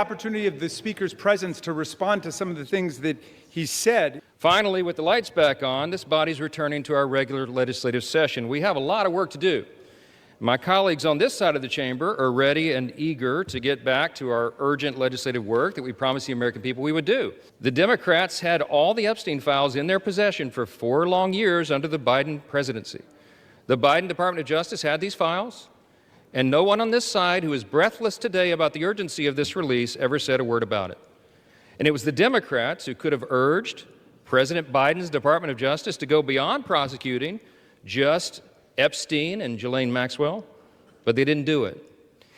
Opportunity of the Speaker's presence to respond to some of the things that he said. Finally, with the lights back on, this body's returning to our regular legislative session. We have a lot of work to do. My colleagues on this side of the chamber are ready and eager to get back to our urgent legislative work that we promised the American people we would do. The Democrats had all the Epstein files in their possession for 4 long years under the Biden presidency. The Biden Department of Justice had these files, and no one on this side who is breathless today about the urgency of this release ever said a word about it. And it was the Democrats who could have urged President Biden's Department of Justice to go beyond prosecuting just Epstein and Ghislaine Maxwell, but they didn't do it.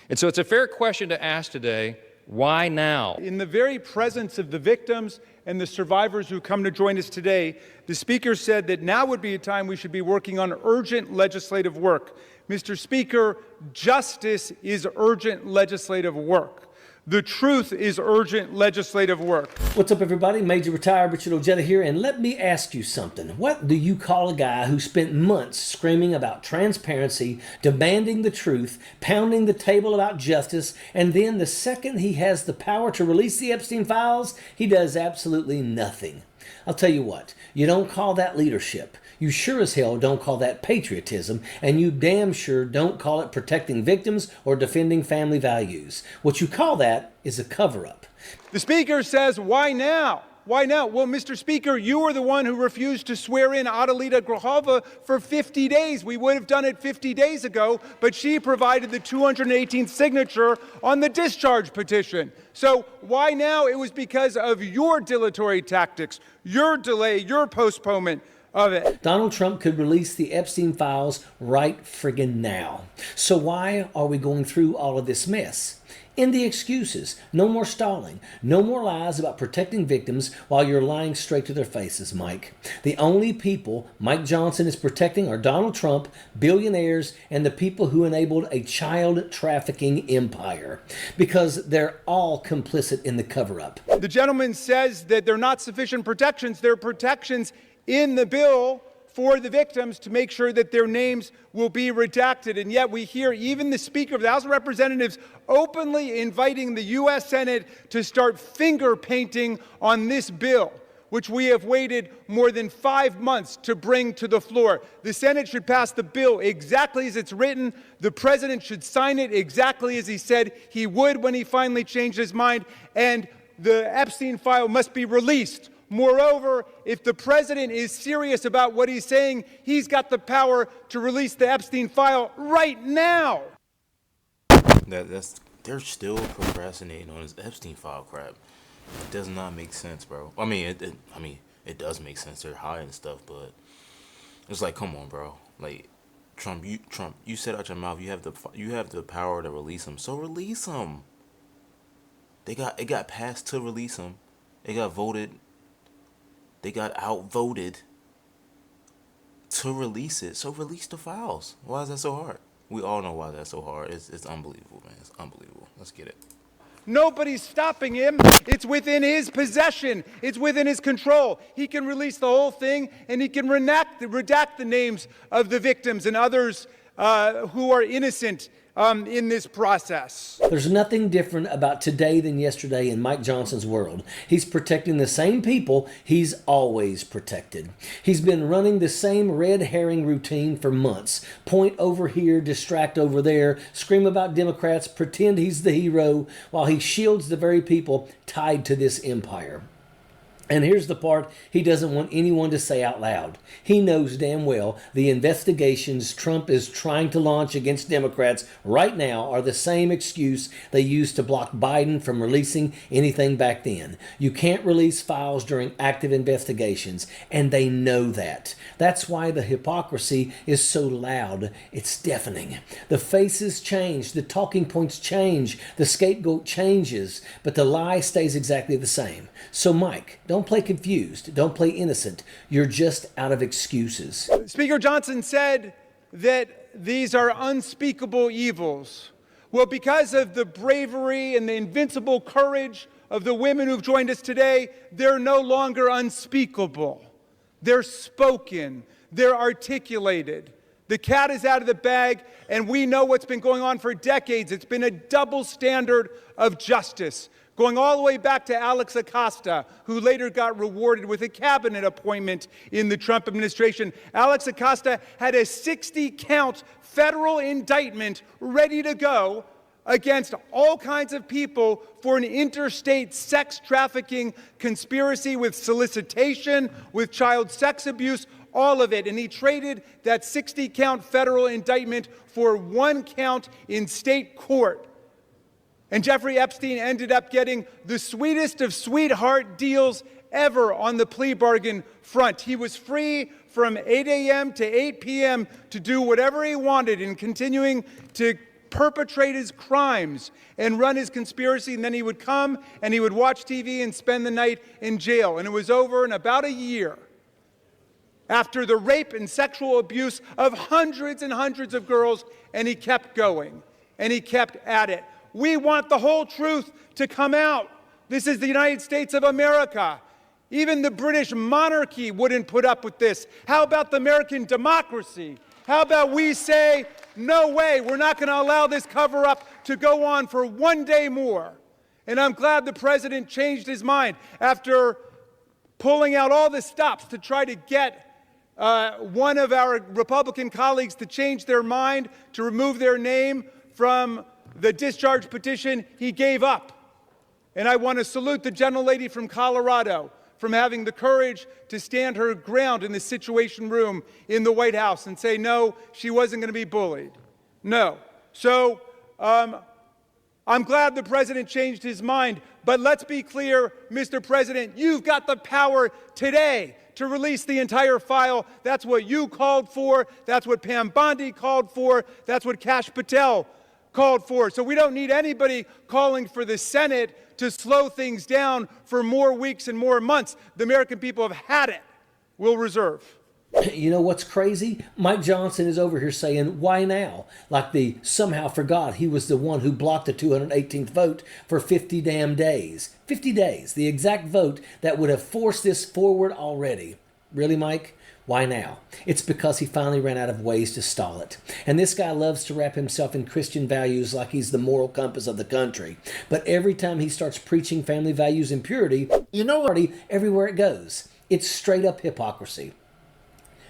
And so it's a fair question to ask today, why now? In the very presence of the victims and the survivors who come to join us today, the Speaker said that now would be a time we should be working on urgent legislative work. Mr. Speaker, justice is urgent legislative work. The truth is urgent legislative work. What's up, everybody? Major Retired Richard Ojeda here, and let me ask you something. What do you call a guy who spent months screaming about transparency, demanding the truth, pounding the table about justice, and then the second he has the power to release the Epstein files, he does absolutely nothing? I'll tell you what, you don't call that leadership. You sure as hell don't call that patriotism, and you damn sure don't call it protecting victims or defending family values. What you call that is a cover-up. The Speaker says, why now? Why now? Well, Mr. Speaker, you were the one who refused to swear in Adelita Grajova for 50 days. We would have done it 50 days ago, but she provided the 218th signature on the discharge petition. So why now? It was because of your dilatory tactics, your delay, your postponement of it. Donald Trump could release the Epstein files right friggin' now. So why are we going through all of this mess? End the excuses. No more stalling. No more lies about protecting victims while you're lying straight to their faces, Mike. The only people Mike Johnson is protecting are Donald Trump, billionaires, and the people who enabled a child trafficking empire, because they're all complicit in the cover-up. The gentleman says that there are not sufficient protections. There are protections in the bill for the victims to make sure that their names will be redacted. And yet we hear even the Speaker of the House of Representatives openly inviting the U.S. Senate to start finger painting on this bill, which we have waited more than 5 months to bring to the floor. The Senate should pass the bill exactly as it's written. The President should sign it exactly as he said he would when he finally changed his mind. And the Epstein file must be released. Moreover, if the President is serious about what he's saying, he's got the power to release the Epstein file right now. They're still procrastinating on this Epstein file crap. It does not make sense, bro. I mean, it does make sense. They're high and stuff, but it's like, come on, bro. Like, Trump, you said out your mouth you have the power to release them, so release them. It got passed to release them. It got voted. They got outvoted to release it. So release the files. Why is that so hard? We all know why that's so hard. It's unbelievable, man. It's unbelievable. Let's get it. Nobody's stopping him. It's within his possession. It's within his control. He can release the whole thing, and he can redact the names of the victims and others who are innocent in this process. There's nothing different about today than yesterday in Mike Johnson's world. He's protecting the same people he's always protected. He's been running the same red herring routine for months. Point over here, distract over there, scream about Democrats, pretend he's the hero, while he shields the very people tied to this empire. And here's the part he doesn't want anyone to say out loud. He knows damn well the investigations Trump is trying to launch against Democrats right now are the same excuse they used to block Biden from releasing anything back then. You can't release files during active investigations, and they know that. That's why the hypocrisy is so loud, it's deafening. The faces change, the talking points change, the scapegoat changes, but the lie stays exactly the same. So Mike, don't play confused. Don't play innocent. You're just out of excuses. Speaker Johnson said that these are unspeakable evils. Well, because of the bravery and the invincible courage of the women who've joined us today, they're no longer unspeakable. They're spoken. They're articulated. The cat is out of the bag, and we know what's been going on for decades. It's been a double standard of justice, going all the way back to Alex Acosta, who later got rewarded with a cabinet appointment in the Trump administration. Alex Acosta had a 60-count federal indictment ready to go against all kinds of people for an interstate sex trafficking conspiracy with solicitation, with child sex abuse, all of it. And he traded that 60-count federal indictment for 1 count in state court. And Jeffrey Epstein ended up getting the sweetest of sweetheart deals ever on the plea bargain front. He was free from 8 a.m. to 8 p.m. to do whatever he wanted and continuing to perpetrate his crimes and run his conspiracy. And then he would come and he would watch TV and spend the night in jail. And it was over in about a year after the rape and sexual abuse of hundreds and hundreds of girls, and he kept going and he kept at it. We want the whole truth to come out. This is the United States of America. Even the British monarchy wouldn't put up with this. How about the American democracy? How about we say, no way, we're not going to allow this cover-up to go on for 1 day more. And I'm glad the president changed his mind after pulling out all the stops to try to get one of our Republican colleagues to change their mind, to remove their name from the discharge petition. He gave up. And I want to salute the gentlelady from Colorado from having the courage to stand her ground in the Situation Room in the White House and say, no, she wasn't going to be bullied. No. So I'm glad the president changed his mind. But let's be clear, Mr. President, you've got the power today to release the entire file. That's what you called for. That's what Pam Bondi called for. That's what Kash Patel called for. So we don't need anybody calling for the Senate to slow things down for more weeks and more months. The American people have had it. We'll reserve. You know what's crazy? Mike Johnson is over here saying, why now? Like they somehow forgot he was the one who blocked the 218th vote for 50 damn days. 50 days, the exact vote that would have forced this forward already. Really, Mike? Why now? It's because he finally ran out of ways to stall it. And this guy loves to wrap himself in Christian values like he's the moral compass of the country. But every time he starts preaching family values and purity, you know what? Everywhere it goes, it's straight up hypocrisy.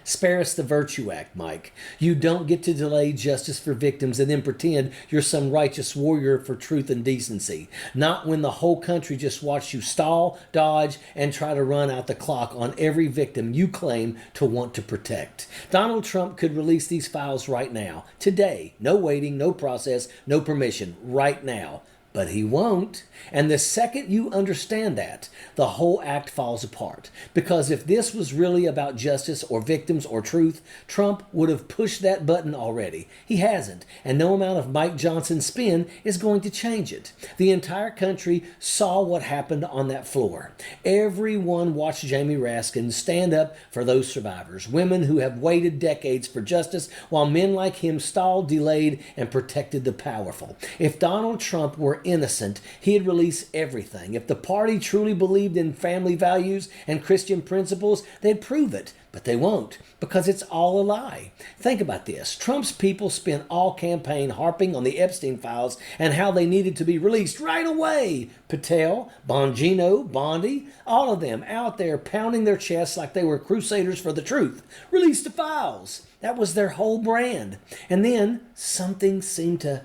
Spare us the Virtue Act, Mike. You don't get to delay justice for victims and then pretend you're some righteous warrior for truth and decency. Not when the whole country just watched you stall, dodge, and try to run out the clock on every victim you claim to want to protect. Donald Trump could release these files right now, today. No waiting, no process, no permission, right now. But he won't. And the second you understand that, the whole act falls apart. Because if this was really about justice or victims or truth, Trump would have pushed that button already. He hasn't. And no amount of Mike Johnson's spin is going to change it. The entire country saw what happened on that floor. Everyone watched Jamie Raskin stand up for those survivors, women who have waited decades for justice, while men like him stalled, delayed, and protected the powerful. If Donald Trump were innocent, he'd release everything. If the party truly believed in family values and Christian principles, they'd prove it. But they won't, because it's all a lie. Think about this. Trump's people spent all campaign harping on the Epstein files and how they needed to be released right away. Patel, Bongino, Bondi, all of them out there pounding their chests like they were crusaders for the truth. Release the files. That was their whole brand. And then something seemed to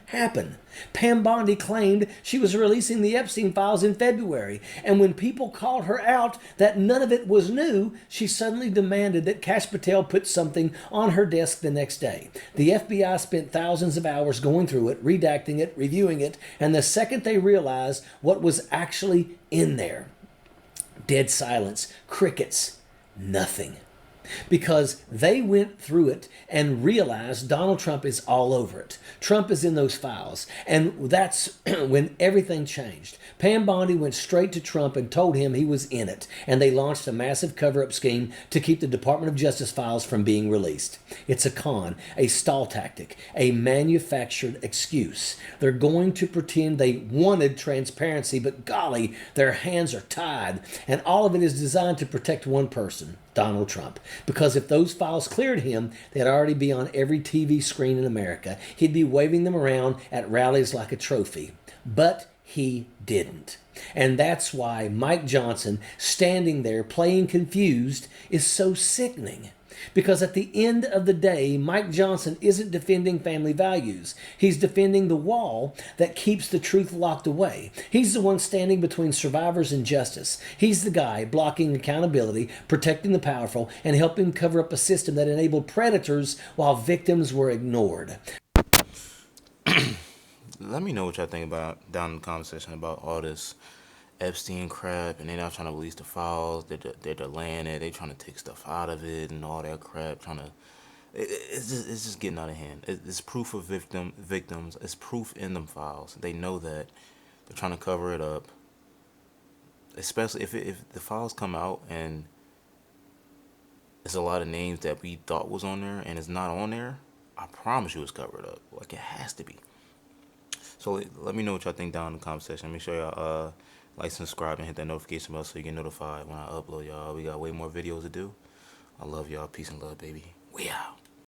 happen. Pam Bondi claimed she was releasing the Epstein files in February, and when people called her out that none of it was new, she suddenly demanded that Kash Patel put something on her desk the next day. The FBI spent thousands of hours going through it, redacting it, reviewing it, and the second they realized what was actually in there, dead silence, crickets, nothing. Because they went through it and realized Donald Trump is all over it. Trump is in those files. And that's when everything changed. Pam Bondi went straight to Trump and told him he was in it. And they launched a massive cover-up scheme to keep the Department of Justice files from being released. It's a con, a stall tactic, a manufactured excuse. They're going to pretend they wanted transparency, but golly, their hands are tied. And all of it is designed to protect one person, Donald Trump. Because if those files cleared him, they'd already be on every TV screen in America. He'd be waving them around at rallies like a trophy. But he didn't. And that's why Mike Johnson standing there playing confused is so sickening. Because at the end of the day, Mike Johnson isn't defending family values. He's defending the wall that keeps the truth locked away. He's the one standing between survivors and justice. He's the guy blocking accountability, protecting the powerful, and helping cover up a system that enabled predators while victims were ignored. Let me know what y'all think about down in the comment section about all this Epstein crap, and they're not trying to release the files. They're delaying it. They're trying to take stuff out of it and all that crap. It's just getting out of hand. It's proof of victims. It's proof in them files. They know that. They're trying to cover it up. Especially if the files come out and there's a lot of names that we thought was on there and it's not on there. I promise you it's covered up. Like, it has to be. So let me know what y'all think down in the comment section. Make sure y'all like, subscribe, and hit that notification bell so you get notified when I upload, y'all. We got way more videos to do. I love y'all. Peace and love, baby. We out.